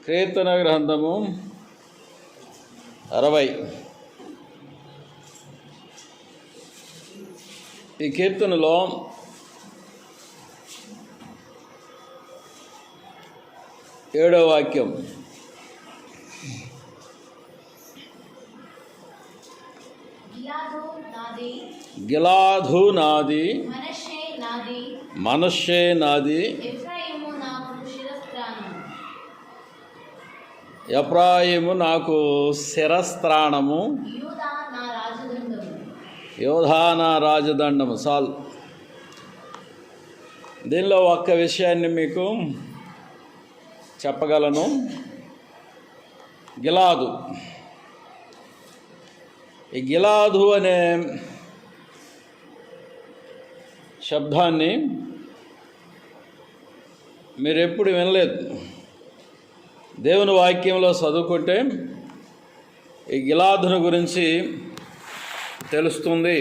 కీర్తన గ్రంథము 60. ఈ కీర్తనలో ఏడవ వాక్యం, గిలాదు నాది, మనష్షే నాది, ఎఫ్రాయిము నాకు శిరస్త్రాణము, యోధా నా రాజదండము. సాల్. దీనిలో ఒక్క విషయాన్ని మీకు చెప్పగలను. గిలాదు, ఈ గిలాదు అనే శబ్దాన్ని మీరు ఎప్పుడు వినలేదు. దేవుని వాక్యంలో చదువుకుంటే ఈ గిలాదుని గురించి తెలుస్తుంది.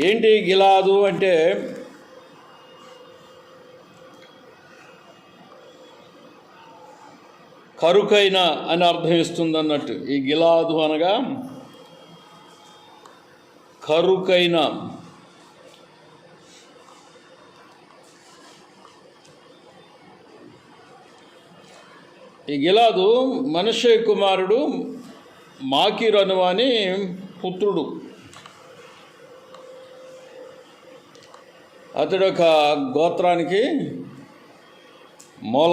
ఏంటి గిలాదు అంటే, కరుకైన అని అర్థం ఇస్తుంది అన్నట్టు. ఈ గిలాదు అనగా కరుకైన. ఈ గిలాదు మనష్షే కుమారుడు మాకీరు అనువాని పుత్రుడు. అతడు ఒక గోత్రానికి మూల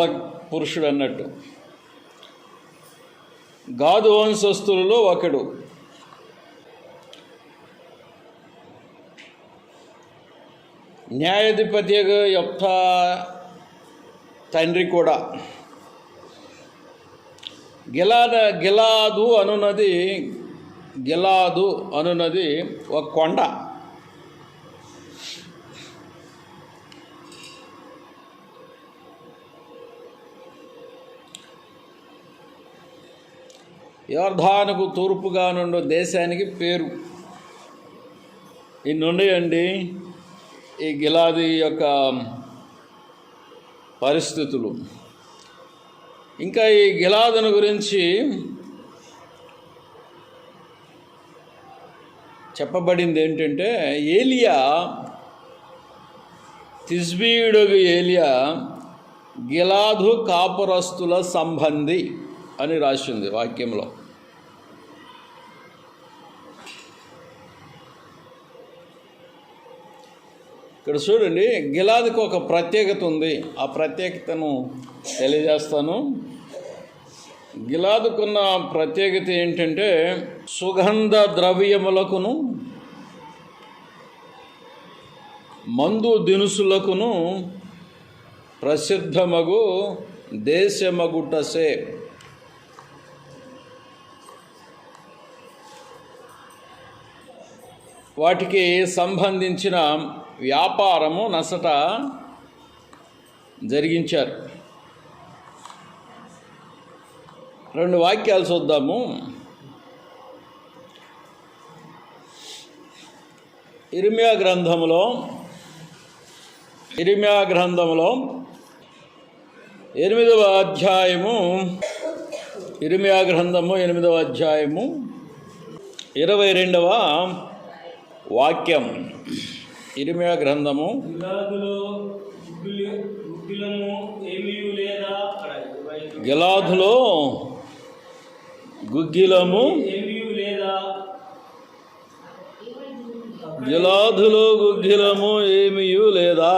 పురుషుడు అన్నట్టు. గాదు వంశస్థులలో ఒకడు. న్యాయాధిపతి యెఫ్తా తండ్రి కూడా. గిలాదు అనున్నది ఒక కొండ. యోర్దానుకు తూర్పుగా నుండి దేశానికి పేరు. ఇన్నుండయండి ఈ గిలాదు యొక్క పరిస్థితులు. ఇంకా ఈ గిలాదును గురించి చెప్పబడింది ఏంటంటే, ఏలియా, తిష్బీయుడు ఏలియా గిలాదు కాపురస్తుల సంబంధి అని రాసింది వాక్యంలో. ఇక్కడ చూడండి, గిలాదుకు ఒక ప్రత్యేకత ఉంది. ఆ ప్రత్యేకతను తెలియజేస్తాను. గిలాదుకున్న ప్రత్యేకత ఏంటంటే, సుగంధ ద్రవ్యములకును మందు దినుసులకును ప్రసిద్ధమగు దేశమగుటసే. వాటికి సంబంధించిన వ్యాపారము నసట జరిగించారు. 2 వాక్యాలు చూద్దాము. ఇర్మియా గ్రంథంలో 8వ అధ్యాయము, ఇర్మియా గ్రంథము 8వ అధ్యాయము 22వ వాక్యం. ఇర్మియా గ్రంథము, గిలాదులో గుగ్గిలము ఏమీయూ లేదా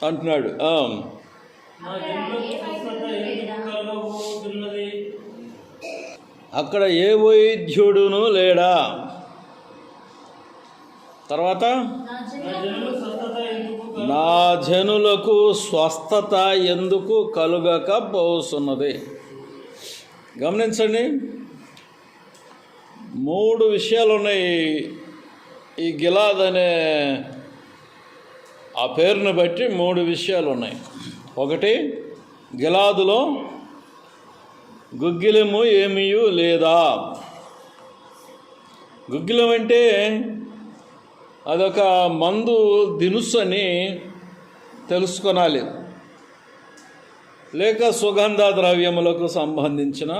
అంటున్నాడు. అక్కడ ఏ వైద్యుడును లేడా. తర్వాత, నా జనులకు స్వస్థత ఎందుకు కలుగకపోతున్నది. గమనించండి, 3 విషయాలు ఉన్నాయి ఈ గిలాద్ అనే ఆ పేరును బట్టి. 3 విషయాలు ఉన్నాయి. ఒకటి, గిలాదులో గుగ్గిలము ఏమీయూ లేదా. గుగ్గిలం అంటే అదొక మందు దినుసు అని తెలుసుకొనాలి. లేక సుగంధ ద్రవ్యములకు సంబంధించిన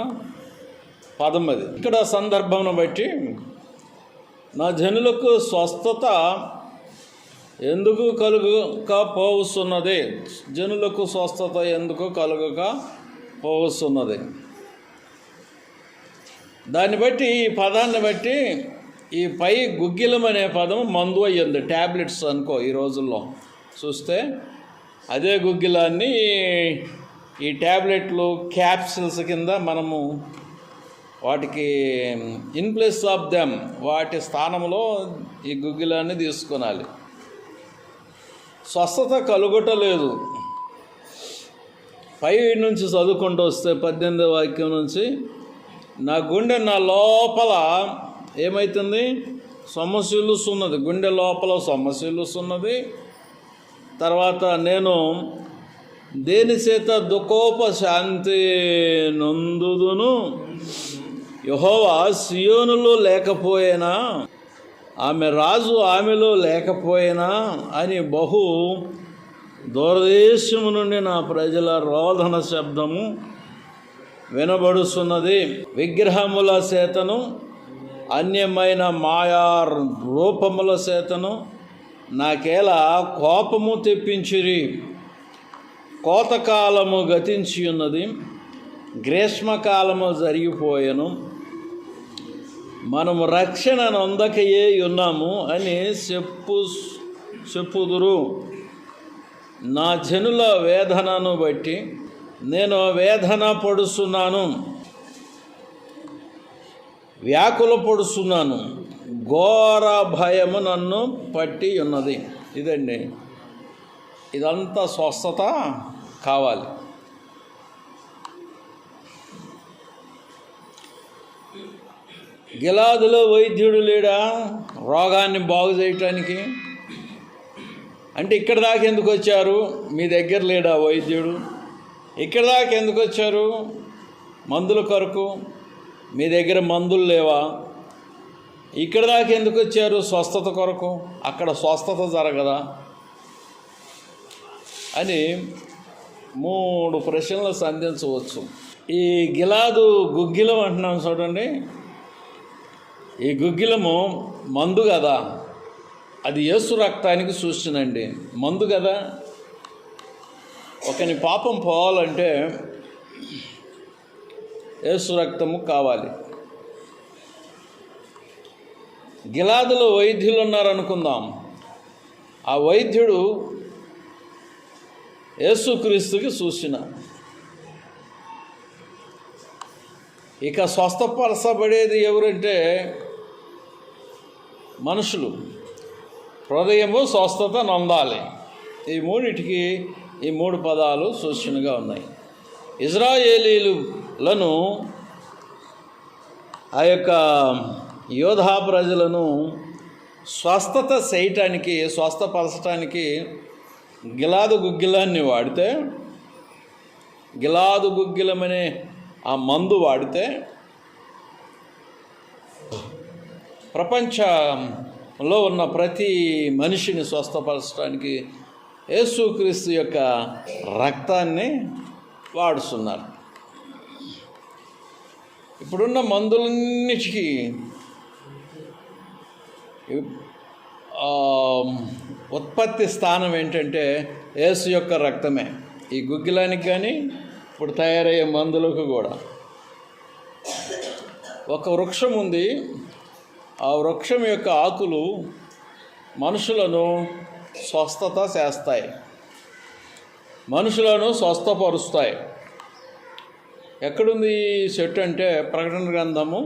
పదం అది. ఇక్కడ సందర్భమును బట్టి నా జనులకు స్వస్థత ఎందుకు కలుగక పోవుస్తున్నది, జనులకు స్వస్థత ఎందుకు కలుగక పోవుస్తున్నది. దాన్ని బట్టి, ఈ పదాన్ని బట్టి ఈ పై గుగ్గిలం అనే పదం మందు అయ్యింది. ట్యాబ్లెట్స్ అనుకో ఈ రోజుల్లో చూస్తే అదే గుగ్గిలాన్ని ఈ ట్యాబ్లెట్లు క్యాప్సిల్స్ కింద మనము వాటికి ఇన్ ప్లేస్ ఆఫ్ దెమ్, వాటి స్థానంలో ఈ గుగ్గిలాన్ని తీసుకొనాలి. స్వస్థత కలుగటలేదు. పై నుంచి చదువుకుంటూ వస్తే 18వ వాక్యం నుంచి, నా గుండె నా లోపల ఏమవుతుంది, సొమ్మసిల్లుస్తున్నది. గుండె లోపల సొమ్మసిల్లుస్తున్నది. తర్వాత నేను దేని చేత దుఃఖోపశాంతి నొందుదును, యెహోవా సియోనులో లేకపోయినా, ఆమె రాజు ఆమెలో లేకపోయినా అని బహు దూరదేశము నుండి నా ప్రజల రోదన శబ్దము వినబడుతున్నది. విగ్రహముల చేతను అన్యమైన మాయా రూపముల చేతను నాకేలా కోపము తెప్పించిరి. కోతకాలము గతించి ఉన్నది, గ్రీష్మకాలము జరిగిపోయెను, మనము రక్షణ నొందకయే ఉన్నాము అని చెప్పుదురు. నా జనుల వేదనను బట్టి నేను వేదన పడుస్తున్నాను, వ్యాకుల పడుస్తున్నాను, ఘోర భయము నన్ను పట్టి ఉన్నది. ఇదండి, ఇదంతా స్వస్థత కావాలి. గిలాదులో వైద్యుడు లేడా రోగాన్ని బాగు చేయటానికి? అంటే ఇక్కడ దాకా ఎందుకు వచ్చారు? మీ దగ్గర లేడా వైద్యుడు? ఇక్కడ దాకా ఎందుకు వచ్చారు? మందుల కొరకు. మీ దగ్గర మందులు లేవా? ఇక్కడ దాకా ఎందుకు వచ్చారు? స్వస్థత కొరకు. అక్కడ స్వస్థత జరగదా అని 3 ప్రశ్నలు సంధించవచ్చు. ఈ గిలాదు గుగ్గిలం అంటున్నాం చూడండి, ఈ గుగ్గిలము మందు కదా, అది యేసు రక్తానికి సూచనండి. మందు కదా. ఒకని పాపం పోవాలంటే యేసు రక్తము కావాలి. గిలాదులో వైద్యులు ఉన్నారనుకుందాం. ఆ వైద్యుడు యేసుక్రీస్తుకి సూచన. ఇక స్వస్థపరచబడేది ఎవరంటే మనుషులు. హృదయము స్వస్థత నొందాలి. ఈ మూడిటికి ఈ 3 పదాలు సూచనగా ఉన్నాయి. ఇజ్రాయేలీలను, ఆ యొక్క యోధా ప్రజలను స్వస్థత చేయటానికి, స్వస్థపరచటానికి గిలాదు గుగ్గిలాన్ని వాడితే, గిలాదు గుగ్గిలమనే ఆ మందు వాడితే ప్రపంచంలో ఉన్న ప్రతి మనిషిని స్వస్థపరచడానికి యేసుక్రీస్తు యొక్క రక్తాన్ని వాడుతున్నారు. ఇప్పుడున్న మందులన్నిటికీ ఉత్పత్తి స్థానం ఏంటంటే యేసు యొక్క రక్తమే. ఈ గుగ్గిలానికి కానీ ఇప్పుడు తయారయ్యే మందులకు కూడా. ఒక వృక్షం ఉంది. ఆ వృక్షం యొక్క ఆకులు మనుషులను స్వస్థత చేస్తాయి, మనుషులను స్వస్థపరుస్తాయి. ఎక్కడుంది ఈ చెట్టు అంటే ప్రకటన గ్రంథము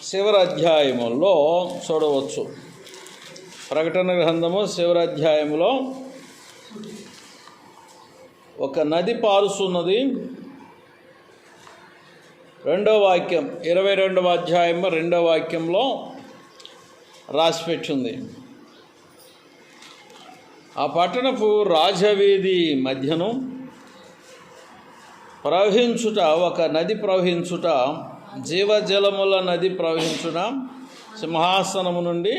7వ అధ్యాయములో చూడవచ్చు. ప్రకటన గ్రంథము 7వ అధ్యాయములో ఒక నది పారుస్తున్నది. 2వ వాక్యం, 22వ అధ్యాయము 2వ వాక్యంలో రాసిపెట్టింది. ఆ పట్టణపు రాజవీధి మధ్యను ప్రవహించుట, ఒక నది ప్రవహించుట జీవజలముల నది ప్రవహించుట, సింహాసనము నుండి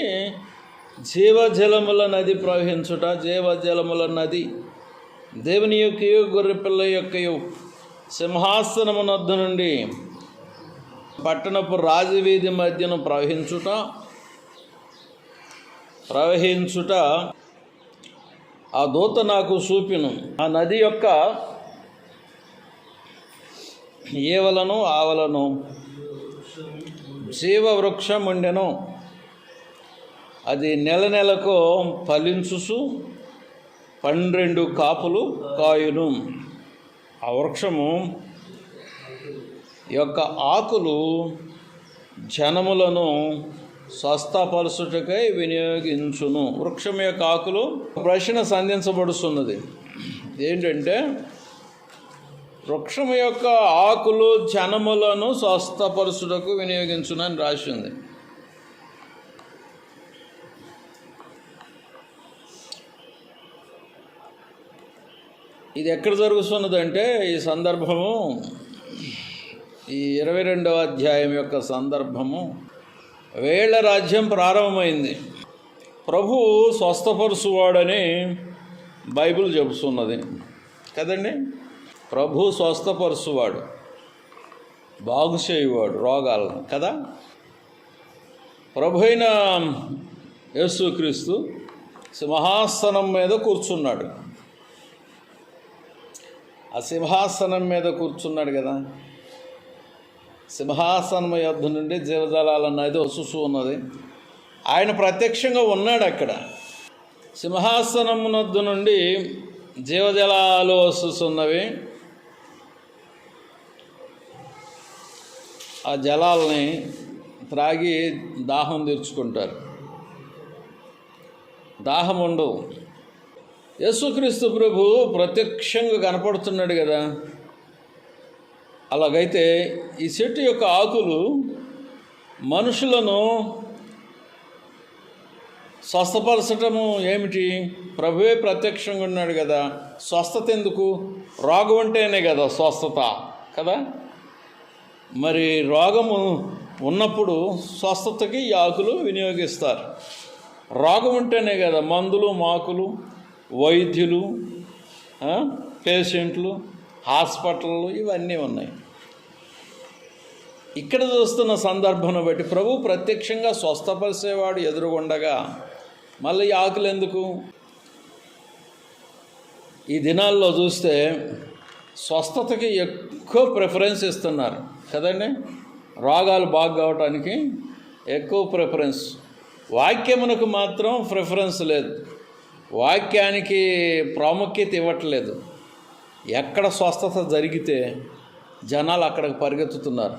జీవజలముల నది ప్రవహించుట, జీవజలముల నది దేవుని యొక్కయు గొర్రెపిల్ల యొక్కయు సింహాసనమునొద్ద నుండి పట్టణపు రాజవీధి మధ్యను ప్రవహించుట ఆ దూత నాకు చూపిను. ఆ నది యొక్క ఏవలను ఆవలను జీవవృక్షం ఉండెను. అది నెలకు ఫలించుసు 12 కాపులు కాయును. ఆ వృక్షము యొక్క ఆకులు జనములను స్వస్థపరచుటకై వినియోగించును. వృక్షం యొక్క ఆకులు ప్రశ్న సంధించబడుతున్నది ఏంటంటే, వృక్షం యొక్క ఆకులు జనములను స్వస్థపరచుటకు వినియోగించును అని రాసింది. ఇది ఎక్కడ జరుగుతున్నదంటే, ఈ సందర్భము ఈ 22వ అధ్యాయం యొక్క సందర్భము వేళ్ల రాజ్యం ప్రారంభమైంది. ప్రభు స్వస్థపరుచువాడని బైబిల్ చెబుతున్నది కదండి. ప్రభు స్వస్థపరుచువాడు, బాగు చేయువాడు రోగాలను కదా. ప్రభు అయిన యేసుక్రీస్తు సింహాసనం మీద కూర్చున్నాడు. ఆ సింహాసనం మీద కూర్చున్నాడు కదా. సింహాసనం యొద్ద నుండి జీవజలాల నది వస్తూ ఉన్నది. ఆయన ప్రత్యక్షంగా ఉన్నాడు అక్కడ. సింహాసనమునొద్ద నుండి జీవజలాలు వస్తున్నవి. ఆ జలాల్ని త్రాగి దాహం తీర్చుకుంటారు. దాహం ఉండవు. యేసుక్రీస్తు ప్రభు ప్రత్యక్షంగా కనపడుతున్నాడు కదా. అలాగైతే ఈ చెట్టు యొక్క ఆకులు మనుషులను స్వస్థపరచటము ఏమిటి? ప్రభువే ప్రత్యక్షంగా ఉన్నాడు కదా. స్వస్థత ఎందుకు? రోగం ఉంటేనే కదా స్వస్థత కదా. మరి రోగము ఉన్నప్పుడు స్వస్థతకి ఈ ఆకులు వినియోగిస్తారు. రోగం ఉంటేనే కదా మందులు, మాకులు, వైద్యులు, పేషెంట్లు, హాస్పిటళ్ళు ఇవన్నీ ఉన్నాయి. ఇక్కడ చూస్తున్న సందర్భాన్ని బట్టి ప్రభు ప్రత్యక్షంగా స్వస్థపరిచేవాడు ఎదురుగుండగా మళ్ళీ ఆకులు ఎందుకు? ఈ దినాల్లో చూస్తే స్వస్థతకి ఎక్కువ ప్రిఫరెన్స్ ఇస్తున్నారు కదండి. రోగాలు బాగు కావటానికి ఎక్కువ ప్రిఫరెన్స్. వాక్యమునకు మాత్రం ప్రిఫరెన్స్ లేదు. వాక్యానికి ప్రాముఖ్యత ఇవ్వట్లేదు. ఎక్కడ స్వస్థత జరిగితే జనాలు అక్కడికి పరిగెత్తుతున్నారు.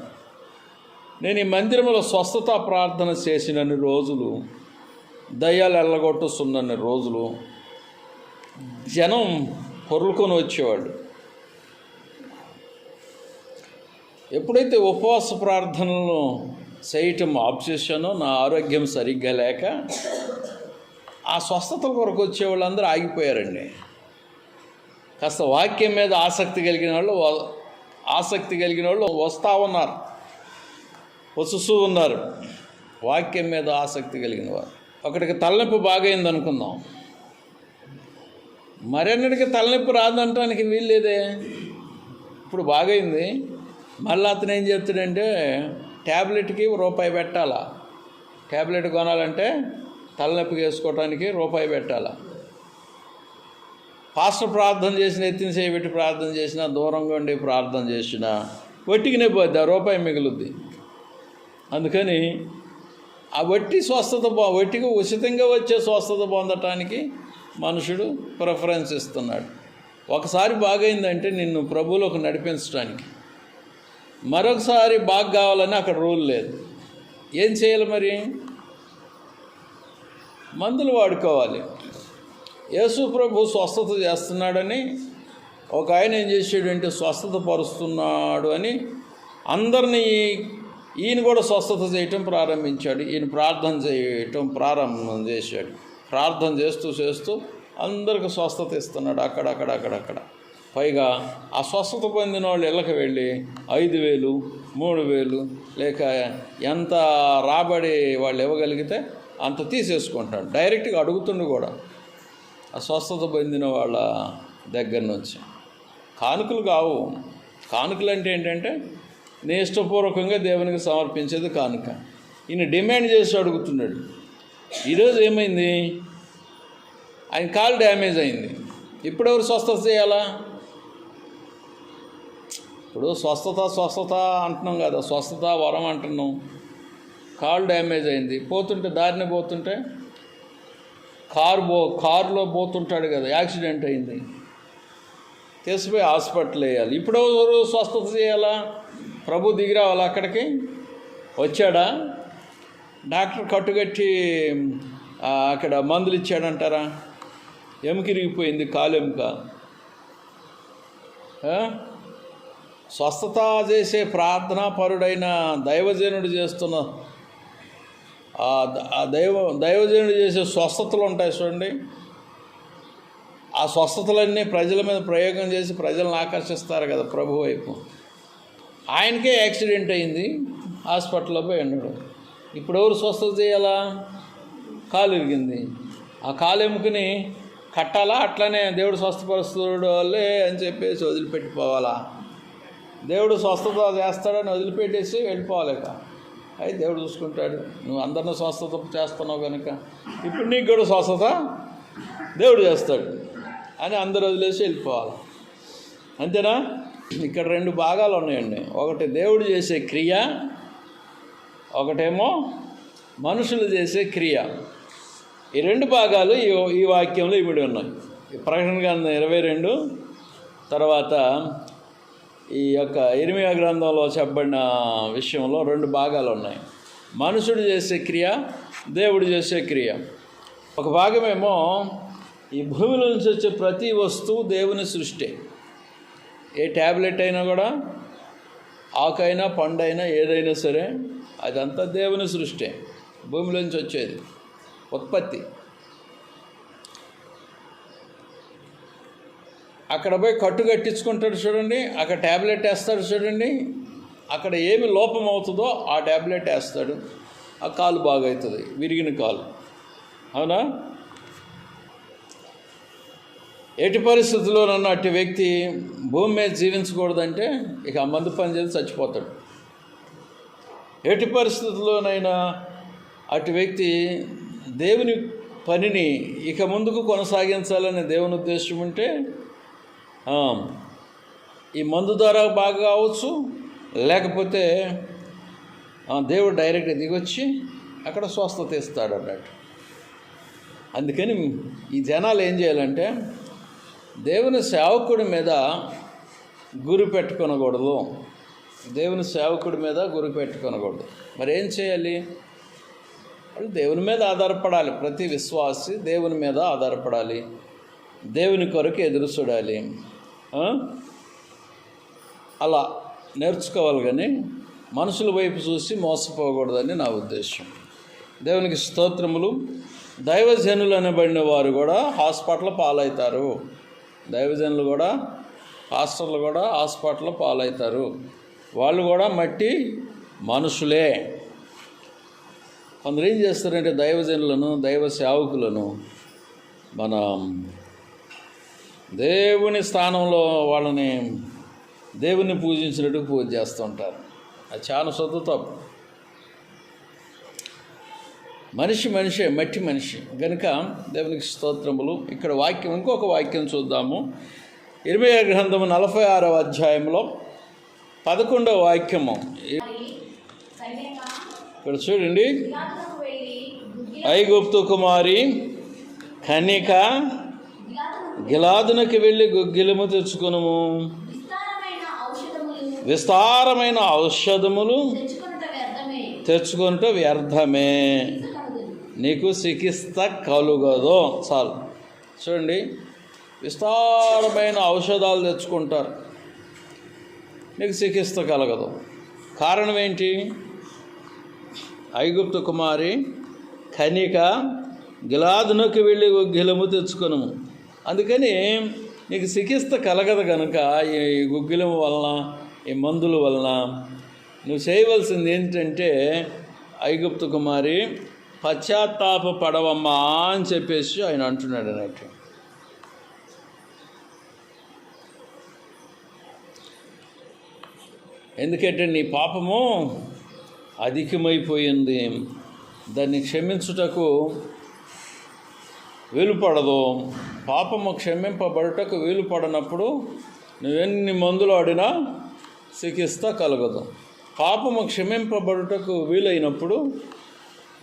నేను ఈ మందిరంలో స్వస్థత ప్రార్థన చేసినన్ని రోజులు, దయ్యాలు ఎల్లగొట్టుస్తున్నన్ని రోజులు జనం పొర్లుకొని వచ్చేవాళ్ళు. ఎప్పుడైతే ఉపవాస ప్రార్థనలను చేయటం ఆఫ్ చేశానో, నా ఆరోగ్యం సరిగ్గా లేక ఆ స్వస్థత కొరకు వచ్చేవాళ్ళందరూ ఆగిపోయారండి. కాస్త వాక్యం మీద ఆసక్తి కలిగిన వాళ్ళు వస్తూ ఉన్నారు, వస్తూ ఉన్నారు. వాక్యం మీద ఆసక్తి కలిగిన వారు. ఒకటికి తలనొప్పి బాగైంది అనుకుందాం, మరెన్నటికి తలనొప్పి రాదంటానికి వీల్లేదే. ఇప్పుడు బాగైంది, మళ్ళీ అతను ఏం చెప్తాడంటే ట్యాబ్లెట్కి ₹1 పెట్టాలా. ట్యాబ్లెట్ కొనాలంటే తలనొప్పి వేసుకోవటానికి ₹1 పెట్టాలా. పాస్టర్ ప్రార్థన చేసిన, ఎత్తిన చేయబెట్టి ప్రార్థన చేసినా, దూరంగా ఉండి ప్రార్థన చేసినా వట్టికినే పోద్ది, ₹1 మిగులుద్ది. అందుకని ఆ వట్టిగా ఉచితంగా వచ్చే స్వస్థత పొందటానికి మనుషుడు ప్రిఫరెన్స్ ఇస్తున్నాడు. ఒకసారి బాగైందంటే నిన్ను ప్రభువులోకి నడిపించడానికి, మరొకసారి బాగా కావాలని అక్కడ రూల్ లేదు. ఏం చేయాలి మరి? మందులు వాడుకోవాలి. యేసు ప్రభు స్వస్థత చేస్తున్నాడని ఒక ఆయన ఏం చేసాడంటే స్వస్థత పరుస్తున్నాడు అని అందరినీ ఈయన కూడా స్వస్థత చేయటం ప్రారంభించాడు. ఈయన ప్రార్థన చేయటం ప్రారంభం చేశాడు. ప్రార్థన చేస్తూ అందరికి స్వస్థత ఇస్తున్నాడు అక్కడక్కడ. పైగా ఆ స్వస్థత పొందిన వాళ్ళు ఇళ్ళకి వెళ్ళి 5,000, 3,000 లేక ఎంత రాబడి వాళ్ళు ఇవ్వగలిగితే అంత తీసేసుకుంటాడు. డైరెక్ట్గా అడుగుతుండు కూడా ఆ స్వస్థత పొందిన వాళ్ళ దగ్గర నుంచి. కానుకలు కావు. కానుకలు అంటే ఏంటంటే నీ ఇష్టపూర్వకంగా దేవునికి సమర్పించేది కానుక. ఈయన డిమాండ్ చేసి అడుగుతున్నాడు. ఈరోజు ఏమైంది, ఆయన కాలు డ్యామేజ్ అయింది. ఇప్పుడు ఎవరు స్వస్థత చేయాలా? ఇప్పుడు స్వస్థత అంటున్నాం కదా, స్వస్థత వరం అంటున్నాం. కాలు డ్యామేజ్ అయింది, పోతుంటే దారిని పోతుంటే కారులో పోతుంటాడు కదా, యాక్సిడెంట్ అయింది, తీసిపోయి హాస్పిటల్ వేయాలి. ఇప్పుడు ఎవరు స్వస్థత చేయాలా? ప్రభు దిగి రావాలా అక్కడికి? వచ్చాడా? డాక్టర్ కట్టుకట్టి అక్కడ మందులు ఇచ్చాడంటారా? ఎముకిరిగిపోయింది కాలు ఎముక. స్వస్థత చేసే ప్రార్థనాపరుడైన దైవజనుడు చేస్తున్న దైవజనుడు చేసే స్వస్థతలు ఉంటాయి చూడండి. ఆ స్వస్థతలన్నీ ప్రజల మీద ప్రయోగం చేసి ప్రజలను ఆకర్షిస్తారు కదా ప్రభు వైపు. ఆయనకే యాక్సిడెంట్ అయింది, హాస్పిటల్లో పోయి ఉన్నాడు. ఇప్పుడు ఎవరు స్వస్థత చేయాలా? కాలు ఇరిగింది, ఆ కాలు ఎముకని కట్టాలా? అట్లనే దేవుడు స్వస్థపరుస్తుడు వాళ్ళే అని చెప్పేసి వదిలిపెట్టిపోవాలా? దేవుడు స్వస్థత చేస్తాడని వదిలిపెట్టేసి వెళ్ళిపోవాలేక? అయితే దేవుడు చూసుకుంటాడు, నువ్వు అందరినీ స్వస్థత చేస్తున్నావు కనుక ఇప్పుడు నీకు కూడా స్వస్థత దేవుడు చేస్తాడు అని అందరూ వదిలేసి వెళ్ళిపోవాలి. అంతేనా? ఇక్కడ 2 భాగాలు ఉన్నాయండి. ఒకటి దేవుడు చేసే క్రియ, ఒకటేమో మనుషులు చేసే క్రియ. ఈ 2 భాగాలు ఈ వాక్యంలో ఇమిడి ఉన్నాయి. ప్రకటన గ్రంథం 22 తర్వాత ఈ యొక్క ఇర్మియా గ్రంథంలో చెప్పబడిన విషయంలో 2 భాగాలు ఉన్నాయి. మనుషుడు చేసే క్రియ, దేవుడు చేసే క్రియ. ఒక భాగమేమో ఈ భూమిలో నుంచి వచ్చే ప్రతి వస్తువు దేవుని సృష్టి. ఏ ట్యాబ్లెట్ అయినా కూడా, ఆకైనా పండైనా ఏదైనా సరే అదంతా దేవుని సృష్టి. భూమిలోంచి వచ్చేది ఉత్పత్తి. అక్కడ పోయి కట్టు కట్టించుకుంటాడు చూడండి, అక్కడ ట్యాబ్లెట్ వేస్తాడు చూడండి, అక్కడ ఏమి లోపం అవుతుందో ఆ ట్యాబ్లెట్ వేస్తాడు, ఆ కాలు బాగవుతుంది, విరిగిన కాలు. అవునా? ఎట్టి పరిస్థితుల్లో నన్ను అట్టి వ్యక్తి భూమి మీద జీవించకూడదంటే ఇక ఆ మందు పని చేసి చచ్చిపోతాడు. ఎట్టి పరిస్థితుల్లోనైనా అటు వ్యక్తి దేవుని పనిని ఇక ముందుకు కొనసాగించాలని దేవుని ఉద్దేశం ఉంటే ఈ మందు ద్వారా బాగా కావచ్చు, లేకపోతే దేవుడు డైరెక్ట్గా దిగొచ్చి అక్కడ స్వస్థత ఇస్తాడు అన్నట్టు. అందుకని ఈ జనాలు ఏం చేయాలంటే దేవుని సేవకుడి మీద గురి పెట్టుకొనకూడదు. దేవుని సేవకుడి మీద గురి పెట్టుకొనకూడదు. మరి ఏం చేయాలి? వాళ్ళు దేవుని మీద ఆధారపడాలి. ప్రతి విశ్వాసి దేవుని మీద ఆధారపడాలి, దేవుని కొరకు ఎదురు చూడాలి. అలా నేర్చుకోవాలి. కానీ మనుషుల వైపు చూసి మోసపోకూడదని నా ఉద్దేశం. దేవునికి స్తోత్రములు. దైవజనులు అనబడిన వారు కూడా హాస్పిటల్ పాలవుతారు. దైవజనులు కూడా, పాస్టర్లు కూడా హాస్పిటల్ పాలవుతారు. వాళ్ళు కూడా మట్టి మనుషులే. కొందరు ఏం చేస్తారంటే దైవజనులను, దైవ సేవకులను మన దేవుని స్థానంలో వాళ్ళని దేవుణ్ణి పూజించినట్టు పూజ చేస్తుంటారు. అది చాలా శుద్ధ తప్పు. మనిషే, మట్టి మనిషి కనుక దేవునికి స్తోత్రములు. ఇక్కడ వాక్యం, ఇంకొక వాక్యం చూద్దాము. ఇర్మియా గ్రంథము 46వ అధ్యాయంలో 11వ వాక్యము. ఇక్కడ చూడండి, ఐగుప్తు కుమారి కన్యక గిలాదునకి వెళ్ళి గుగ్గిలము తెచ్చుకొనుము, విస్తారమైన ఔషధములు తెచ్చుకొనుట వ్యర్థమే, నీకు చికిత్స కలుగదో. చాలు. చూడండి, విస్తారమైన ఔషధాలు తెచ్చుకుంటారు, నీకు చికిత్స కలగదు. కారణం ఏంటి? ఐగుప్తు కుమారి కన్యక గిలాదునకు వెళ్ళి గుగ్గిలము తెచ్చుకొనుము. అందుకని నీకు చికిత్స కలగదు కనుక ఈ గుగ్గిలం వలన, ఈ మందుల వలన నువ్వు చేయవలసింది ఏంటంటే, ఐగుప్తు కుమారి పశ్చాత్తాప పడవమ్మా అని చెప్పేసి ఆయన అంటున్నాడు అన్నట్టు. ఎందుకంటే నీ పాపము అధికమైపోయింది, దాన్ని క్షమించుటకు వీలుపడదు. పాపము క్షమింపబడుటకు వీలుపడనప్పుడు నువ్వెన్ని మందులు ఆడినా చికిత్స కలగదు. పాపము క్షమింపబడుటకు వీలైనప్పుడు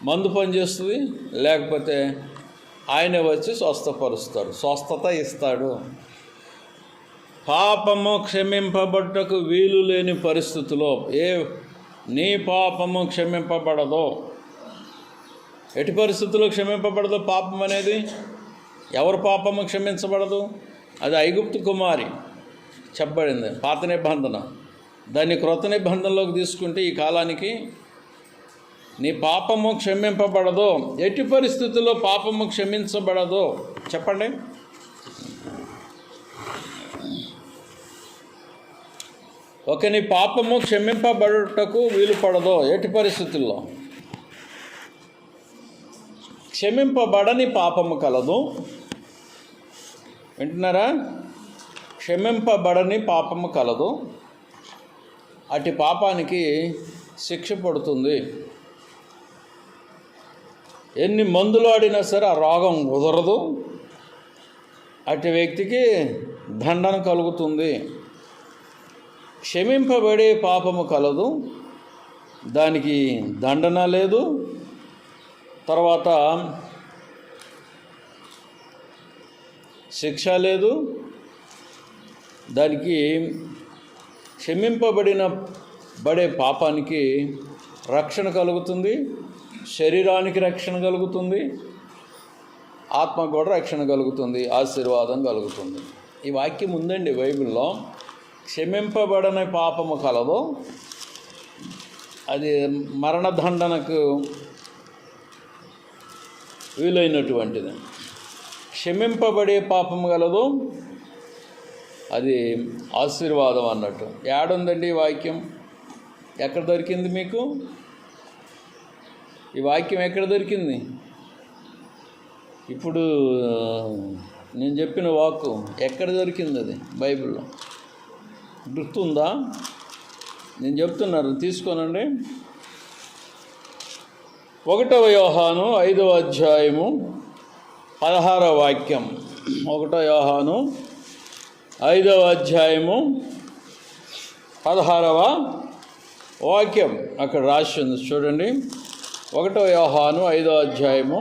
మందు పనిచేస్తుంది, లేకపోతే ఆయనే వచ్చి స్వస్థపరుస్తాడు, స్వస్థత ఇస్తాడు. పాపము క్షమింపబడుటకు వీలు లేని పరిస్థితిలో నీ పాపము క్షమింపబడదు. ఎట్టి పరిస్థితుల్లో క్షమింపబడదు పాపం అనేది? ఎవరు పాపము క్షమించబడదు? అది ఐగుప్తు కుమారి చెప్పబడింది, పాత నిబంధన. దాన్ని క్రొత్త నిబంధనలోకి తీసుకుంటే ఈ కాలానికి నీ పాపము క్షమింపబడదు. ఎట్టి పరిస్థితుల్లో పాపము క్షమించబడదు చెప్పండి. నీ పాపము క్షమింపబడుటకు వీలు పడదు. ఎట్టి పరిస్థితుల్లో? క్షమింపబడని పాపము కలదు. వింటున్నారా? క్షమింపబడని పాపము కలదు. అటు పాపానికి శిక్ష పడుతుంది. ఎన్ని మందులు ఆడినా సరే ఆ రోగం కుదరదు. అటు వ్యక్తికి దండన కలుగుతుంది. క్షమింపబడే పాపము కలదు, దానికి దండన లేదు. తర్వాత శిక్ష లేదు. దానికి బడే పాపానికి రక్షణ కలుగుతుంది, శరీరానికి రక్షణ కలుగుతుంది, ఆత్మకు కూడా రక్షణ కలుగుతుంది, ఆశీర్వాదం కలుగుతుంది. ఈ వాక్యం ఉందండి బైబిల్లో. క్షమింపబడని పాపము కలదు, అది మరణదండనకు వీలైనటువంటిది. క్షమింపబడే పాపము కలదు, అది ఆశీర్వాదం అన్నట్టు. ఏడుందండి ఈ వాక్యం? ఎక్కడ దొరికింది మీకు ఈ వాక్యం? ఎక్కడ దొరికింది? ఇప్పుడు నేను చెప్పిన వాక్కు ఎక్కడ దొరికింది? అది బైబిల్లో గుర్తుందా? నేను చెప్తున్నాను, తీసుకోనండి. 1 యోహాను 5వ అధ్యాయము 16వ వాక్యం. 1 యోహాను 5వ అధ్యాయము 16వ వాక్యం అక్కడ రాసి ఉంది, చూడండి. 1 యోహాను 5వ అధ్యాయము.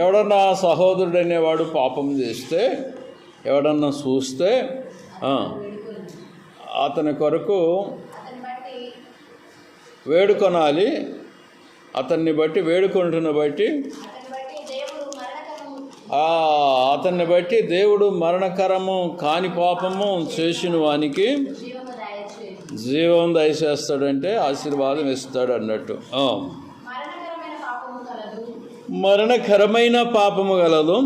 ఎవడన్నా సహోదరుడు అనేవాడు పాపం చేస్తే, ఎవడన్నా చూస్తే అతని కొరకు వేడుకొనాలి. అతన్ని బట్టి, వేడుకొనుటను బట్టి, అతన్ని బట్టి దేవుడు మరణకరము కాని పాపము చేసిన వానికి జీవం దయచేస్తాడంటే ఆశీర్వాదం ఇస్తాడు అన్నట్టు. మరణకరమైన పాపము గలదు,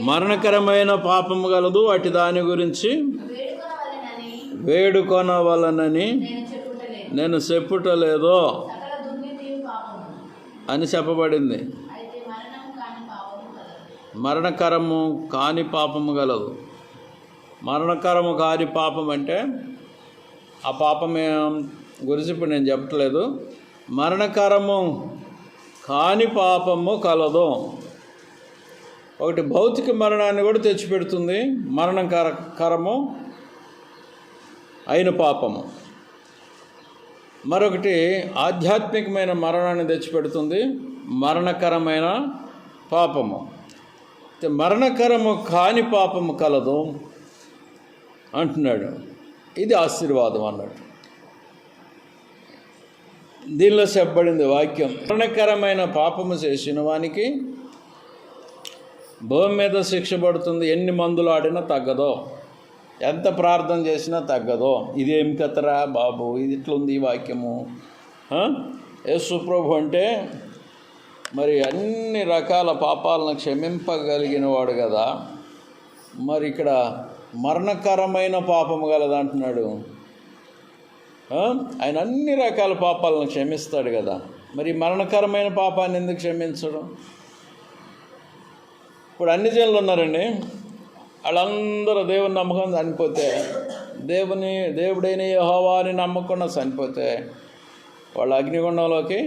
మరణకరమైన పాపము గలదు, అటు దాని గురించి వేడుకొనవలనని నేను చెప్పుటలేదు అని చెప్పబడింది. మరణకరము కాని పాపము గలదు. మరణకరము కాని పాపం అంటే ఆ పాపమే గురించి ఇప్పుడు నేను చెప్పట్లేదు. మరణకరము కాని పాపము కలదు. ఒకటి భౌతిక మరణాన్ని కూడా తెచ్చిపెడుతుంది, మరణకరము అయిన పాపము. మరొకటి ఆధ్యాత్మికమైన మరణాన్ని తెచ్చిపెడుతుంది, మరణకరమైన పాపము. మరణకరము కాని పాపము కలదు అంటున్నాడు. ఇది ఆశీర్వాదం అన్నట్టు. దీనిలో చెప్పబడింది వాక్యం, మరణకరమైన పాపము చేసిన వానికి భూమి మీద శిక్ష పడుతుంది. ఎన్ని మందులు ఆడినా తగ్గదో, ఎంత ప్రార్థన చేసినా తగ్గదో. ఇదేం కథరా బాబు, ఇది ఇట్లుంది ఈ వాక్యము. యేసు ప్రభు అంటే మరి అన్ని రకాల పాపాలను క్షమింపగలిగిన వాడు కదా, మరి ఇక్కడ మరణకరమైన పాపము గలదంటున్నాడు. ఆయన అన్ని రకాల పాపాలను క్షమిస్తాడు కదా, మరి మరణకరమైన పాపాన్ని ఎందుకు క్షమించడం? ఇప్పుడు అన్ని జనులు ఉన్నారండి, వాళ్ళందరూ దేవుని నమ్మకం చనిపోతే, దేవుడైన యెహోవాని నమ్మకుండా చనిపోతే వాళ్ళు అగ్నిగుండంలోకి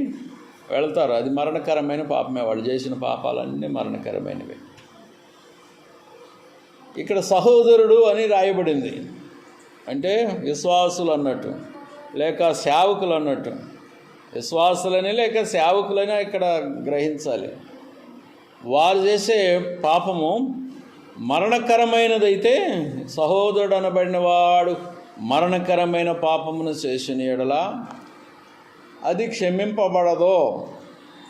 వెళ్తారు. అది మరణకరమైన పాపమే. వాళ్ళు చేసిన పాపాలన్నీ మరణకరమైనవి. ఇక్కడ సహోదరుడు అని రాయబడింది అంటే విశ్వాసులు అన్నట్టు, లేక సేవకులు అన్నట్టు. విశ్వాసులని లేక సేవకులని ఇక్కడ గ్రహించాలి. వారు చేసే పాపము మరణకరమైనదైతే, సహోదరుడు అనబడిన వాడు మరణకరమైన పాపమును చేసిన యెడల అది క్షమింపబడదు.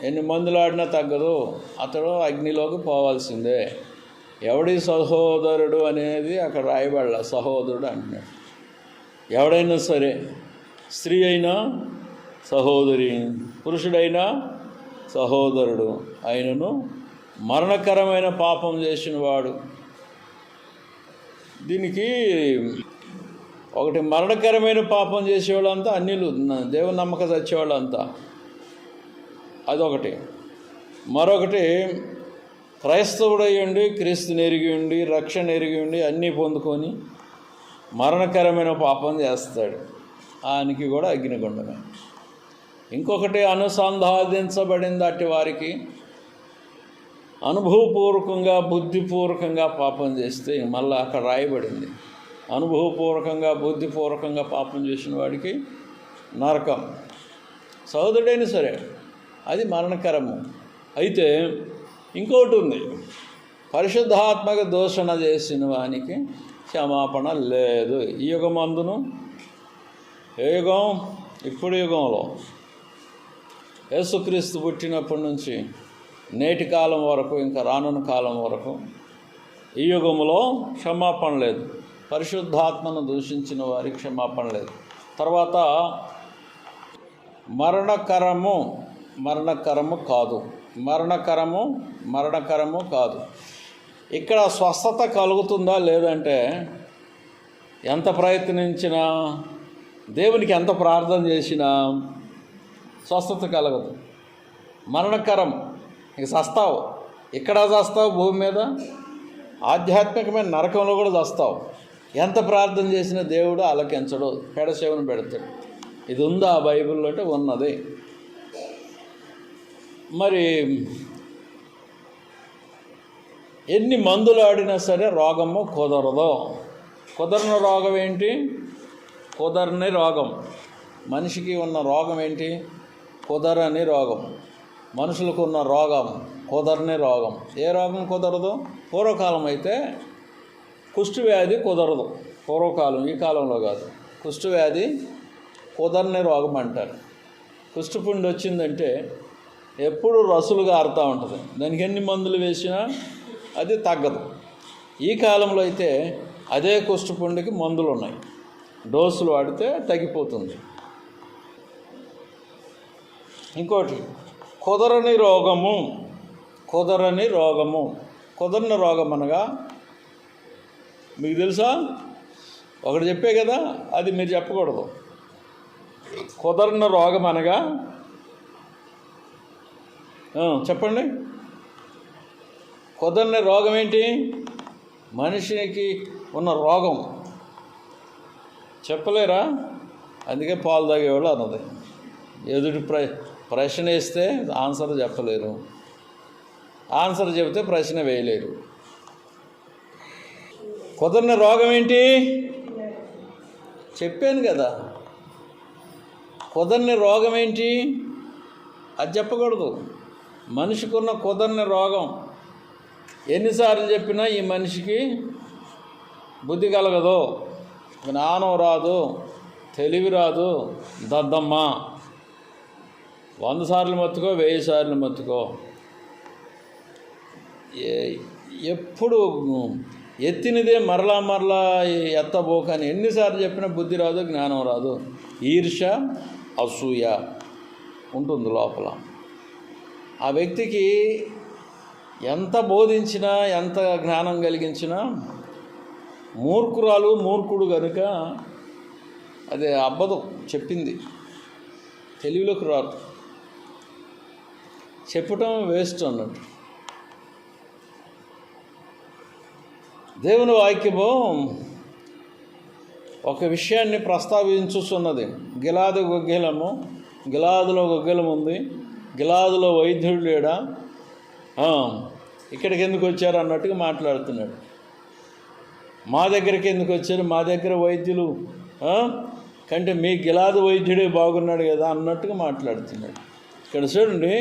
ఎన్ని మందులాడినా తగ్గదు, అతడు అగ్నిలోకి పోవాల్సిందే. ఎవడి సహోదరుడు అనేది అక్కడ రాయబడాల, సహోదరుడు అంటున్నాడు. ఎవడైనా సరే, స్త్రీ అయినా సహోదరి, పురుషుడైనా సహోదరుడు అయినను మరణకరమైన పాపం చేసిన వాడు. దీనికి ఒకటి మరణకరమైన పాపం చేసేవాళ్ళంతా అన్యులు, దేవుని నమ్మక చచ్చేవాళ్ళంతా, అదొకటి. మరొకటి క్రైస్తవుడై ఉండి, క్రీస్తుని ఎరిగి ఉండి, రక్షణ ఎరిగి ఉండి అన్నీ పొందుకొని మరణకరమైన పాపం చేస్తాడు, ఆయనకి కూడా అగ్నిగుండమే. ఇంకొకటి అనుసంధానించబడింది అట్టి వారికి, అనుభవపూర్వకంగా బుద్ధిపూర్వకంగా పాపం చేస్తే, మళ్ళీ అక్కడ రాయబడింది అనుభవపూర్వకంగా బుద్ధిపూర్వకంగా పాపం చేసిన వాడికి నరకం. సహోదరుడైనా సరే అది మరణకరము. అయితే ఇంకోటి ఉంది, పరిశుద్ధాత్మక దూషణ చేసిన వానికి క్షమాపణ లేదు. ఈ యుగమందును, ఏ యుగం? ఇప్పుడు యుగంలో యేసుక్రీస్తు పుట్టినప్పటి నుంచి నేటి కాలం వరకు, ఇంకా రానున్న కాలం వరకు ఈ యుగంలో క్షమాపణ లేదు. పరిశుద్ధాత్మను దూషించిన వారికి క్షమాపణ లేదు. తర్వాత మరణకరము కాదు. ఇక్కడ స్వస్థత కలుగుతుందా లేదంటే, ఎంత ప్రయత్నించినా, దేవునికి ఎంత ప్రార్థన చేసినా స్వస్థత కలగదు. మరణకరం, ఇక చస్తావు. ఇక్కడ చస్తావు, భూమి మీద ఆధ్యాత్మికమైన నరకంలో కూడా చస్తావు. ఎంత ప్రార్థన చేసినా దేవుడు ఆలకించడు, పెడచెవిన పెడతాడు. ఇది ఉందా బైబిల్లో అంటే ఉన్నది. మరి ఎన్ని మందులు ఆడినా సరే రోగము కుదరదు. కుదరని రోగం ఏంటి? కుదరని రోగం. మనిషికి ఉన్న రోగం ఏంటి? కుదరని రోగం. మనుషులకు ఉన్న రోగం కుదరని రోగం. ఏ రోగం కుదరదు? పూర్వకాలం అయితే కుష్ఠవ్యాధి కుదరదు. పూర్వకాలం, ఈ కాలంలో కాదు. కుష్ఠవ్యాధి కుదరని రోగం అంటారు. కుష్ఠపుండి వచ్చిందంటే ఎప్పుడు రసులుగా ఆరుతూ ఉంటుంది. దానికి ఎన్ని మందులు వేసినా అది తగ్గదు. ఈ కాలంలో అయితే అదే కుష్ఠపుండికి మందులు ఉన్నాయి, డోసులు వాడితే తగ్గిపోతుంది. ఇంకోటి కుదరని రోగము. కుదరని రోగం అనగా మీకు తెలుసా? ఒకటి చెప్పే కదా, అది మీరు చెప్పకూడదు. కుదరని రోగం అనగా చెప్పండి. కుదరని రోగం ఏంటి? మనిషికి ఉన్న రోగం చెప్పలేరా? అందుకే పాలు తాగేవాళ్ళు అన్నది. ఎదుటి ప్రశ్న వేస్తే ఆన్సర్ చెప్పలేరు, ఆన్సర్ చెబితే ప్రశ్న వేయలేరు. కుదరని రోగం ఏంటి? చెప్పాను కదా. కుదరని రోగం ఏంటి? అది చెప్పకూడదు. మనిషికున్న కుదరని రోగం ఎన్నిసార్లు చెప్పినా ఈ మనిషికి బుద్ధి కలగదు, జ్ఞానం రాదు, తెలివి రాదు, దద్దమ్మ. 100 సార్లు మొత్తుకో, 1000 సార్లు మొత్తుకో, ఎప్పుడు ఎత్తినదే మరలా ఎత్తబోకని ఎన్నిసార్లు చెప్పినా బుద్ధి రాదు, జ్ఞానం రాదు. ఈర్ష్య, అసూయ ఉంటుంది లోపల. ఆ వ్యక్తికి ఎంత బోధించినా, ఎంత జ్ఞానం కలిగించినా మూర్ఖుడు కనుక అది అబ్బదు. చెప్పింది తెలివిలోకి రాదు, చెప్పటం వేస్ట్ అన్నట్టు. దేవుని వాక్యము ఒక విషయాన్ని ప్రస్తావించుతున్నది. గిలాదు గుగ్గిలము, గిలాదులో గుగ్గిలం ఉంది, గిలాదులో వైద్యుడు లేడా, ఇక్కడికి ఎందుకు వచ్చారు అన్నట్టుగా మాట్లాడుతున్నాడు. మా దగ్గరికి ఎందుకు వచ్చారు, మా దగ్గర వైద్యులు కంటే మీ గిలాదు వైద్యుడే బాగున్నాడు కదా అన్నట్టుగా మాట్లాడుతున్నాడు. ఇక్కడ చూడండి,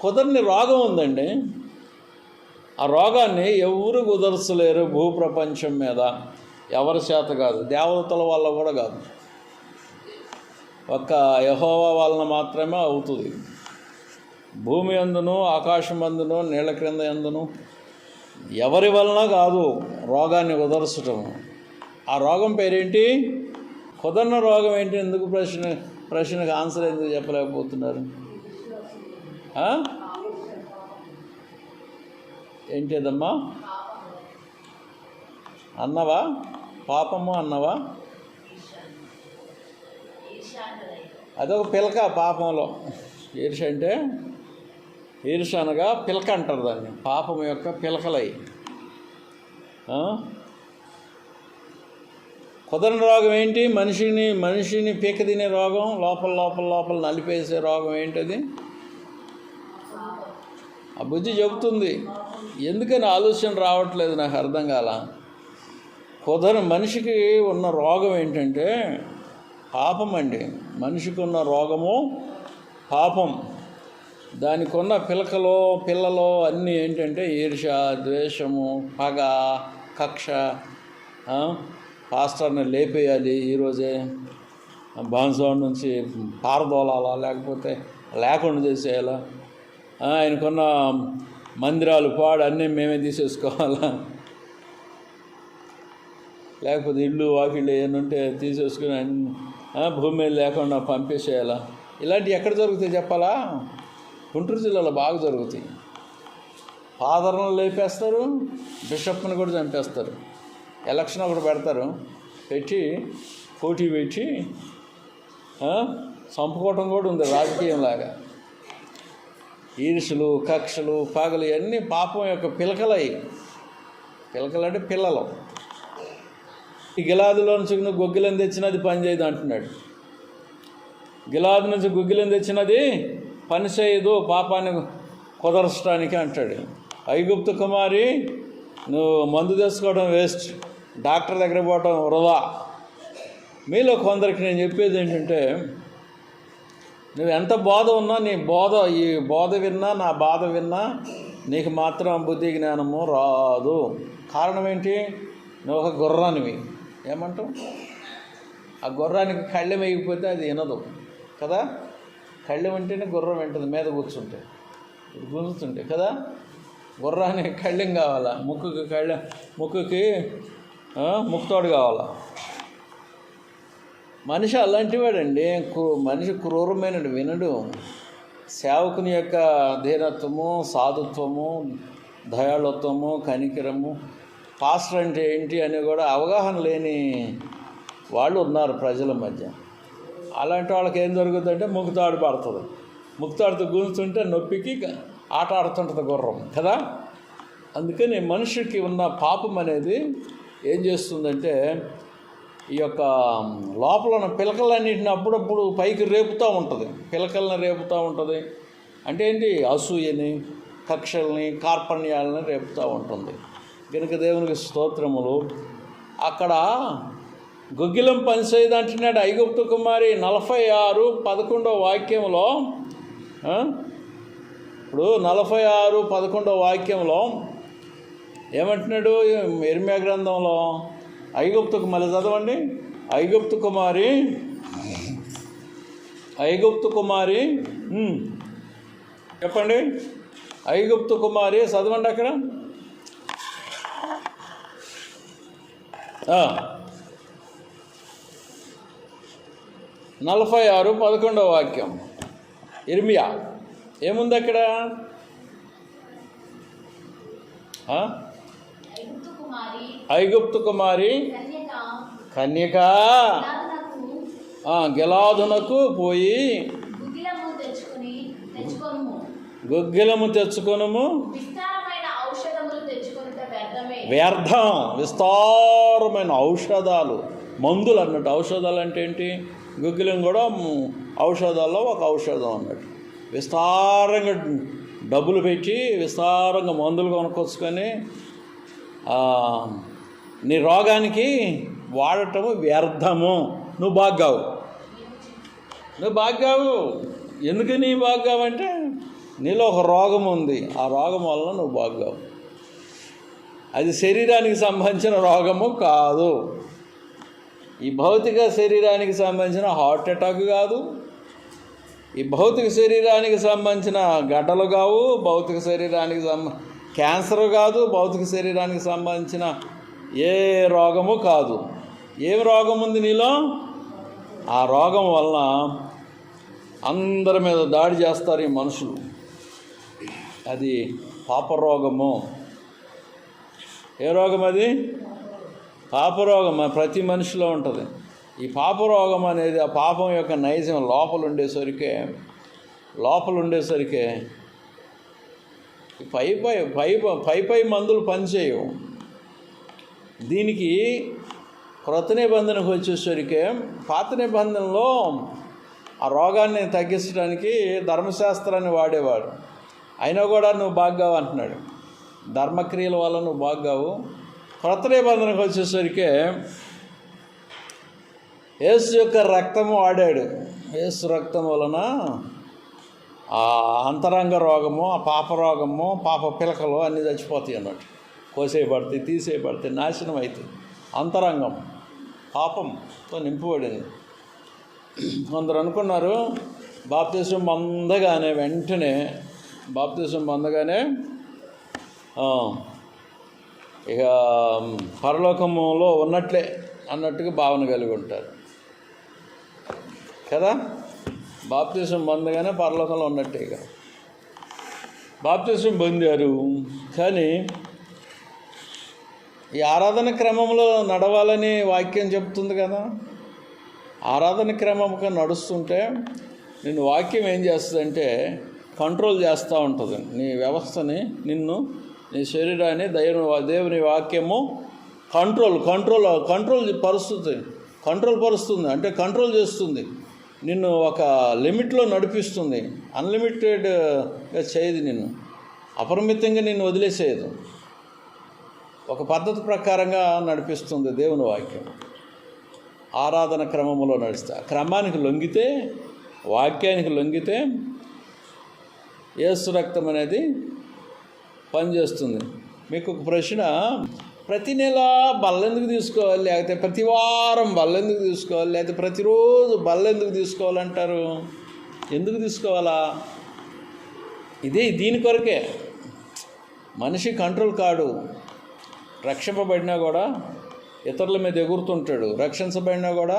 కుదరని రోగం ఉందండి. ఆ రోగాన్ని ఎవరు కుదర్చలేరు భూప్రపంచం మీద, ఎవరి చేత కాదు, దేవతల వల్ల కూడా కాదు, ఒక్క యెహోవా వలన మాత్రమే అవుతుంది. భూమి అందును, ఆకాశం అందును, నీళ్ళ క్రింద అందును ఎవరి వలన కాదు రోగాన్ని కుదర్చటం. ఆ రోగం పేరేంటి? కుదరని రోగం ఏంటి? ఎందుకు ప్రశ్నకు ఆన్సర్ ఎందుకు చెప్పలేకపోతున్నారు? ఏంటిదమ్మా అన్నవా? పాపము అన్నవా? అదొక పిలక పాపంలో. ఈర్ష అంటే, ఈర్ష అనగా పిలక అంటారు దాన్ని, పాపం యొక్క పిలకలై. కుదరని రోగం ఏంటి? మనిషిని పీక తినే రోగం, లోపల నలిపేసే రోగం ఏంటది? ఆ బుద్ధి చెబుతుంది. ఎందుకని ఆలోచన రావట్లేదు నాకు అర్థం కాల. మనిషికి ఉన్న రోగం ఏంటంటే పాపం అండి. మనిషికి ఉన్న రోగము పాపం. దానికి ఉన్న పిల్లలో అన్నీ ఏంటంటే ఈర్ష, ద్వేషము, పగ, కక్ష. పాస్టర్ని లేపేయాలి ఈరోజే, బాన్సోడ్ నుంచి పారదోలాలా, లేకపోతే లేకుండా చేసేయాలా, ఆయనకున్న మందిరాలు అన్నీ మేమే తీసేసుకోవాలా, లేకపోతే ఇళ్ళు వాకిళ్ళు ఏమైనా ఉంటే తీసేసుకుని భూమి మీద లేకుండా పంపేసేయాలా. ఇలాంటివి ఎక్కడ జరుగుతాయి చెప్పాలా? గుంటూరు జిల్లాలో బాగా జరుగుతాయి. ఫాదర్ను లేపేస్తారు, బిషప్ని కూడా చంపేస్తారు. ఎలక్షన్ ఒకటి పెడతారు, పోటీ పెట్టి చంపుకోవటం కూడా ఉంది రాజకీయంలాగా. ఈర్షలు, కక్షలు, పగలు ఇవన్నీ పాపం యొక్క పిలకలై. పిలకలు అంటే పిల్లలు. ఈ గిలాదులో నుంచి గొగ్గిలం తెచ్చినది పని చేయదు అంటున్నాడు. గిలాదు నుంచి గుగ్గిలం తెచ్చినది పని చేయదు పాపాన్ని కుదర్చడానికి అంటాడు. ఐగుప్తు కుమారి, నువ్వు మందు తెచ్చుకోవడం వేస్ట్, డాక్టర్ దగ్గర పోవటం వృధా. మీలో కొందరికి నేను చెప్పేది ఏంటంటే, నువ్వు ఎంత బాధ ఉన్నా, ఈ బాధ విన్నా, నా బాధ విన్నా నీకు మాత్రం బుద్ధి జ్ఞానము రాదు. కారణం ఏంటి? నువ్వు ఒక గుర్రానివి. ఏమంటావు? ఆ గుర్రానికి కళ్ళెం వేయకపోతే అది వినదు కదా. కళ్ళెం అంటేనే గుర్రం వింటుంది, మీద కూర్చుంటే గుంజుతుంటే కదా. గుర్రానికి కళ్ళెం కావాలా, ముక్కుకి ముక్కుతోడు కావాలా. మనిషి అలాంటి వాడండి. మనిషి క్రూరమైన వినడు. సేవకుని యొక్క ధీరత్వము, సాధుత్వము, దయాళుత్వము, కనికరము, పాస్టర్ అంటే ఏంటి అని కూడా అవగాహన లేని వాళ్ళు ఉన్నారు ప్రజల మధ్య. అలాంటి వాళ్ళకి ఏం జరుగుతుందంటే ముక్కుతాడు పడుతుంది. ముక్కుతాడుతో గుంజుతుంటే నొప్పికి ఆట ఆడుతుంటుంది గుర్రం కదా. అందుకని మనిషికి ఉన్న పాపం అనేది ఏం చేస్తుందంటే, ఈ యొక్క లోపల ఉన్న పిలకలన్నింటిని అప్పుడప్పుడు పైకి రేపుతూ ఉంటుంది. పిలకల్ని రేపుతూ ఉంటుంది అంటే ఏంటి? అసూయని, కక్షల్ని, కార్పణ్యాలని రేపుతూ ఉంటుంది. కనుక దేవునికి స్తోత్రములు. అక్కడ గుగ్గిలం పనిచేయదు అంటున్నాడు. ఐగుప్తు కుమారి 46:11 వాక్యంలో, ఇప్పుడు 46:11 వాక్యంలో ఏమంటున్నాడు? ఇర్మియా గ్రంథంలో ఐగుప్తుకు మళ్ళీ చదవండి. ఐగుప్తు కుమారి చెప్పండి. ఐగుప్తు కుమారి చదవండి అక్కడ. 46:11 వాక్యం ఇర్మియా. ఏముంది అక్కడ? ఆ? ఐగుప్తు కుమారి కన్యక గిలాదునకు పోయి గుగ్గిలము తెచ్చుకొనుము, వ్యర్థం. విస్తారమైన ఔషధాలు, మందులు అన్నట్టు. ఔషధాలు అంటే ఏంటి? గుగ్గిలం కూడా ఔషధాల్లో ఒక ఔషధం అన్నట్టు. విస్తారంగా డబ్బులు పెట్టి విస్తారంగా మందులు కొనుక్కొచ్చుకొని నీ రోగానికి వాడటము వ్యర్థము. నువ్వు బాగ్గావు. ఎందుకని బాగ్గావంటే నీలో ఒక రోగం ఉంది. ఆ రోగం వలన నువ్వు బాగ్గావు. అది శరీరానికి సంబంధించిన రోగము కాదు. ఈ భౌతిక శరీరానికి సంబంధించిన హార్ట్ అటాక్ కాదు. ఈ భౌతిక శరీరానికి సంబంధించిన గడ్డలు కావు. భౌతిక శరీరానికి క్యాన్సర్ కాదు. భౌతిక శరీరానికి సంబంధించిన ఏ రోగము కాదు. ఏం రోగం ఉంది నీలో? ఆ రోగం వలన అందరి మీద దాడి చేస్తారు ఈ మనుషులు. అది పాపరోగము. ఏ రోగం అది? పాపరోగం. ప్రతి మనిషిలో ఉంటుంది ఈ పాపరోగం అనేది. ఆ పాపం యొక్క నైజం లోపల ఉండేసరికే పై మందులు పనిచేయవు. దీనికి క్రొత్త నిబంధనకు వచ్చేసరికి పాత నిబంధనలో ఆ రోగాన్ని తగ్గించడానికి ధర్మశాస్త్రాన్ని వాడేవాడు. అయినా కూడా నువ్వు బాగ్గావు అంటున్నాడు. ధర్మక్రియల వల్ల నువ్వు బాగ్గావు. క్రొత్త నిబంధనకు వచ్చేసరికి యేసు యొక్క రక్తము వాడాడు. యేసు రక్తం వలన ఆ అంతరంగ రోగము, ఆ పాప రోగము, పాప పిలకలు అన్నీ చచ్చిపోతాయి అన్నట్టు. కోసేయబడతాయి, తీసేయబడతాయి, నాశనం అవుతాయి. అంతరంగం పాపంతో నింపబడింది. కొందరు అనుకున్నారు బాప్తిసం పొందగానే ఇక పరలోకములో ఉన్నట్లే అన్నట్టుగా భావన కలిగి ఉంటారు కదా. బాప్తిసం పొందగానే పరలోకంలో ఉన్నట్టే. ఇక బాప్తిసం పొందారు, కానీ ఈ ఆరాధన క్రమంలో నడవాలని వాక్యం చెప్తుంది కదా. ఆరాధన క్రమంగా నడుస్తుంటే నిన్ను వాక్యం ఏం చేస్తుందంటే కంట్రోల్ చేస్తూ ఉంటుంది. నీ వ్యవస్థని, నీ శరీరాన్ని దేవుని వాక్యము కంట్రోల్ పరుస్తుంది. అంటే కంట్రోల్ చేస్తుంది. నిన్ను ఒక లిమిట్లో నడిపిస్తుంది. అన్లిమిటెడ్గా చేయదు. నిన్ను అపరిమితంగా నిన్ను వదిలేసేయదు. ఒక పద్ధతి ప్రకారంగా నడిపిస్తుంది దేవుని వాక్యం. ఆరాధన క్రమంలో నడిస్తే, క్రమానికి లొంగితే, వాక్యానికి లొంగితే యేసు రక్తం అనేది పనిచేస్తుంది. మీకు ఒక ప్రశ్న, ప్రతి నెల బల్లెందుకు తీసుకోవాలి, లేకపోతే ప్రతి వారం బల్లెందుకు తీసుకోవాలి, లేకపోతే ప్రతిరోజు బల్లెందుకు తీసుకోవాలంటారు? ఎందుకు తీసుకోవాలా? దీని కొరకే. మనిషి కంట్రోల్ కాడు. రక్షింపబడినా కూడా ఇతరుల మీద ఎగురుతుంటాడు. రక్షించబడినా కూడా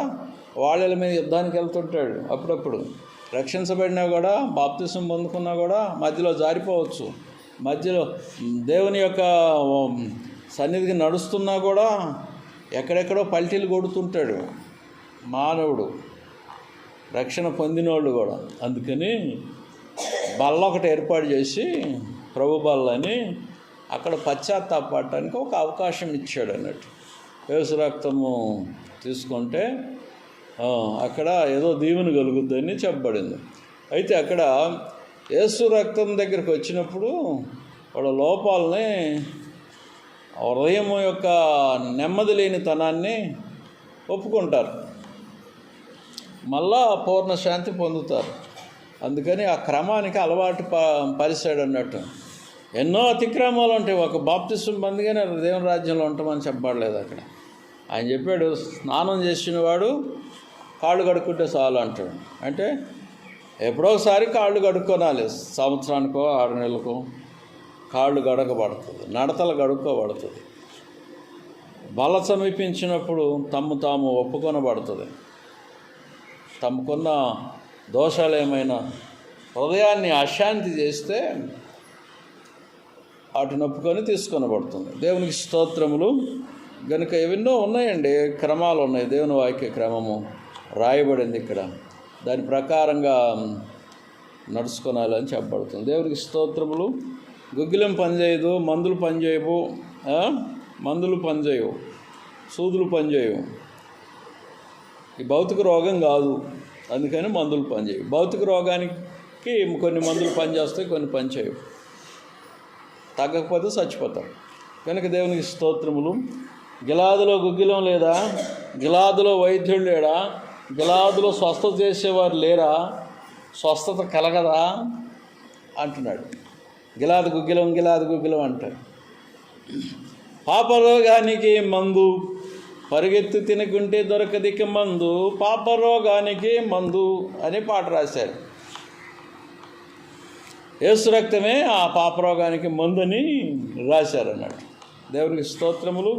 వాళ్ళ మీద యుద్ధానికి వెళ్తుంటాడు. అప్పుడప్పుడు రక్షించబడినా కూడా, బాప్తిసం పొందుకున్నా కూడా మధ్యలో జారిపోవచ్చు. మధ్యలో దేవుని యొక్క సన్నిధికి నడుస్తున్నా కూడా ఎక్కడెక్కడో పల్టీలు కొడుతుంటాడు మానవుడు, రక్షణ పొందినోళ్ళు కూడా. అందుకని బల్ల ఒకటి ఏర్పాటు చేసి, ప్రభు బల్లని, అక్కడ పశ్చాత్తాపడటానికి ఒక అవకాశం ఇచ్చాడు అన్నట్టు. యేసు రక్తము తీసుకుంటే అక్కడ ఏదో దీవెన కలుగుద్దని చెప్పబడింది. అయితే అక్కడ యేసు రక్తం దగ్గరికి వచ్చినప్పుడు వాళ్ళ లోపాలని, హృదయం యొక్క నెమ్మది లేనితనాన్ని ఒప్పుకుంటారు, మళ్ళా పూర్ణ శాంతి పొందుతారు. అందుకని ఆ క్రమానికి అలవాటు పరిచాడు అన్నట్టు. ఎన్నో అతిక్రమాలు ఉంటాయి. ఒక బాప్తిసం పొందగానే దేవుని రాజ్యంలో ఉంటామని చెప్పబడలేదు అక్కడ. ఆయన చెప్పాడు, స్నానం చేసిన వాడు కాళ్ళు కడుక్కుంటే చాలు అంటాడు. అంటే ఎప్పుడో ఒకసారి కాళ్ళు కడుక్కోనాలి. సంవత్సరానికో 6 నెలలకో కాళ్ళు గడకబడుతుంది, నడతలు గడుక్కోబడుతుంది. బల సమీపించినప్పుడు తాము ఒప్పుకొనబడుతుంది. తమకున్న దోషాలు ఏమైనా హృదయాన్ని అశాంతి చేస్తే వాటిని ఒప్పుకొని తీసుకొనబడుతుంది. దేవునికి స్తోత్రములు. కనుక ఎన్నో ఉన్నాయండి, క్రమాలు ఉన్నాయి. దేవుని వాక్య క్రమము రాయబడింది ఇక్కడ, దాని ప్రకారంగా నడుచుకోనాలని చెప్పబడుతుంది. దేవునికి స్తోత్రములు. గుగ్గిలం పనిచేయదు, మందులు పనిచేయవు, మందులు పనిచేయవు, సూదులు పనిచేయవు. ఈ భౌతిక రోగం కాదు, అందుకని మందులు పనిచేయవు. భౌతిక రోగానికి కొన్ని మందులు పనిచేస్తాయి, కొన్ని పనిచేయవు. తగ్గకపోతే చచ్చిపోతారు. కనుక దేవునికి స్తోత్రములు. గిలాదులో గుగ్గిలం లేదా? గిలాదులో వైద్యుడు లేడా? గిలాదులో స్వస్థత చేసేవారు లేరా? స్వస్థత కలగదా అంటున్నాడు. గిలాదు గుగ్గిలం అంటారు. పాపరోగానికి మందు, పరిగెత్తి తినకుంటే దొరకదిక మందు, పాపరోగానికి మందు అని పాట రాశారు. యేసు రక్తమే ఆ పాపరోగానికి మందని రాశారు అన్నాడు. దేవునికి స్తోత్రములు.